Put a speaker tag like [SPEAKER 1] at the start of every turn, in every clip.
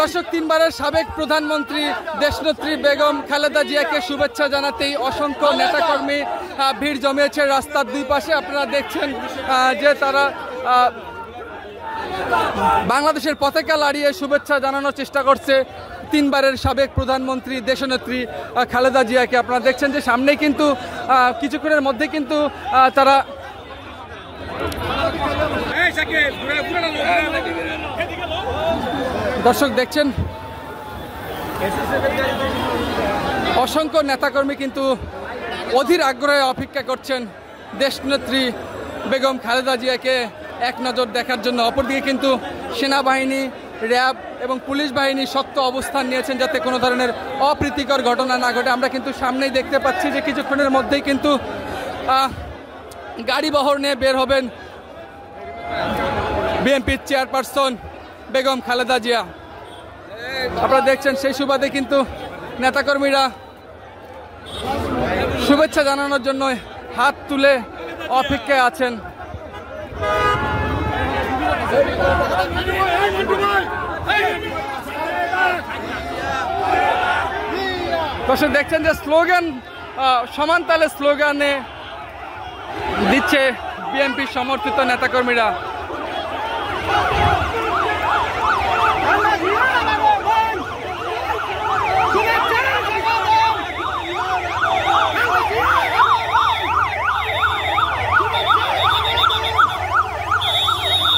[SPEAKER 1] দর্শক, তিনবারের সাবেক প্রধানমন্ত্রী দেশনেত্রী বেগম খালেদা জিয়াকে শুভেচ্ছা জানাতেই অসংখ্য নেতাকর্মী ভিড় জমিয়েছে রাস্তার দুই পাশে। আপনারা দেখছেন যে তারা বাংলাদেশের পতাকা লাড়িয়ে শুভেচ্ছা জানানোর চেষ্টা করছে তিনবারের সাবেক প্রধানমন্ত্রী দেশনেত্রী খালেদা জিয়াকে। আপনারা দেখছেন যে সামনে কিন্তু কিছুক্ষণের মধ্যে কিন্তু তারা দর্শক দেখছেন অসংখ্য নেতাকর্মী কিন্তু অধীর আগ্রহে অপেক্ষা করছেন দেশনেত্রী বেগম খালেদা জিয়াকে এক নজর দেখার জন্য। অপরদিকে কিন্তু সেনাবাহিনী, র্যাব এবং পুলিশ বাহিনী শক্ত অবস্থান নিয়েছেন যাতে কোনো ধরনের অপ্রীতিকর ঘটনা না ঘটে। আমরা কিন্তু সামনেই দেখতে পাচ্ছি যে কিছুক্ষণের মধ্যেই কিন্তু গাড়ি বহর নিয়ে বের হবেন বিএনপির চেয়ারপারসন বেগম খালেদা জিয়া। আপনারা দেখছেন সেই সুবাদে কিন্তু নেতাকর্মীরা শুভেচ্ছা জানানোর জন্য হাত তুলে অপেক্ষায় আছেন। দর্শক দেখছেন যে স্লোগান সমান তালে স্লোগানে দিচ্ছে বিএনপি সমর্থিত নেতাকর্মীরা।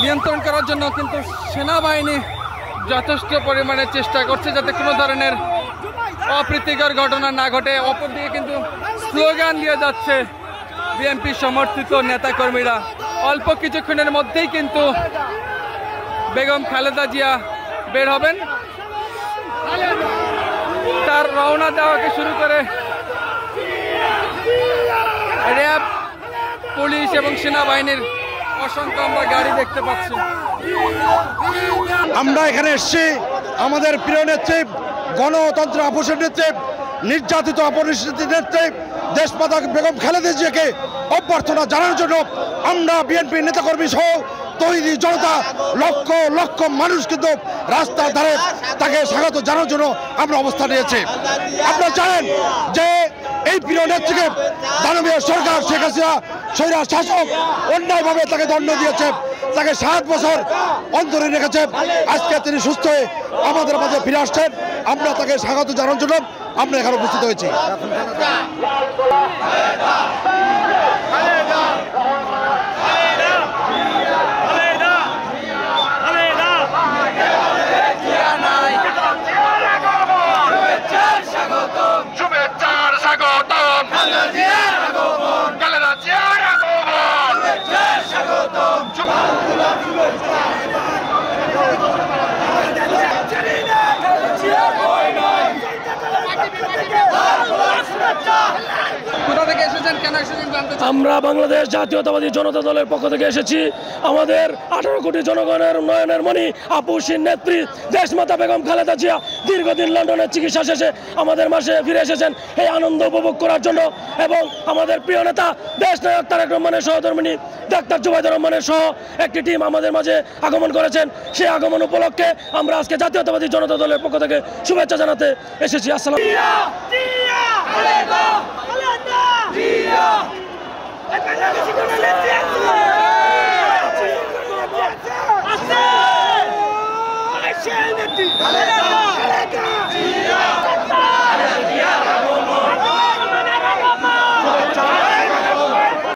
[SPEAKER 1] নিয়ন্ত্রণ করার জন্য কিন্তু সেনাবাহিনী যথেষ্ট পরিমাণে চেষ্টা করছে যাতে কোনো ধরনের অপ্রীতিকর ঘটনা না ঘটে। অপরদিকে কিন্তু স্লোগান দিয়ে যাচ্ছে বিএনপি সমর্থিত নেতাকর্মীরা। অল্প কিছুক্ষণের মধ্যেই কিন্তু বেগম খালেদা জিয়া বের হবেন। তার রওনা দেওয়াকে শুরু করে র্যাব, পুলিশ এবং সেনাবাহিনীর অসংখ্য আমরা গাড়ি দেখতে পাচ্ছি।
[SPEAKER 2] আমরা এখানে এসেছি আমাদের প্রিয় নেত্রী, গণতন্ত্র আপোষের নেত্রী, নির্যাতিত অপরিস্থিতি নেত্রী দেশমাতা বেগম খালেদা জিয়াকে অভ্যর্থনা জানানোর জন্য। আমরা বিএনপি নেতাকর্মী সহ তৈরি জনতা লক্ষ লক্ষ মানুষ কিন্তু রাস্তার ধারে তাকে স্বাগত জানানোর জন্য আমরা অবস্থান নিয়েছি। আপনারা জানেন যে এই প্রিয় নেত্রীকে দানবীয় সরকার শেখ হাসিনা স্বৈরা শাসক অন্যায়ভাবে তাকে দণ্ড দিয়েছে, তাকে 7 বছর অন্তরে রেখেছে। আজকে তিনি সুস্থ হয়ে আমাদের মাঝে ফিরে আসছেন। আমরা তাকে স্বাগত জানানোর জন্য আমরা এখানে উপস্থিত হয়েছি।
[SPEAKER 3] আমরা বাংলাদেশ জাতীয়তাবাদী জনতা দলের পক্ষ থেকে এসেছি। আমাদের 18 কোটি জনগণের উন্নয়নের মণি আপুসীর নেত্রী দেশমাতা বেগম খালেদা জিয়া দীর্ঘদিন লন্ডনের চিকিৎসা শেষে আমাদের মাঝে ফিরে এসেছেন এই আনন্দ উপভোগ করার জন্য। এবং আমাদের প্রিয় নেতা দেশ নায়ক তারেক রহমানের সহধর্মিণী ডাক্তার জুবাইদুর রহমানের সহ একটি টিম আমাদের মাঝে আগমন করেছেন। সেই আগমন উপলক্ষে আমরা আজকে জাতীয়তাবাদী জনতা দলের পক্ষ থেকে শুভেচ্ছা জানাতে এসেছি। আসসালাম।
[SPEAKER 4] Let's go!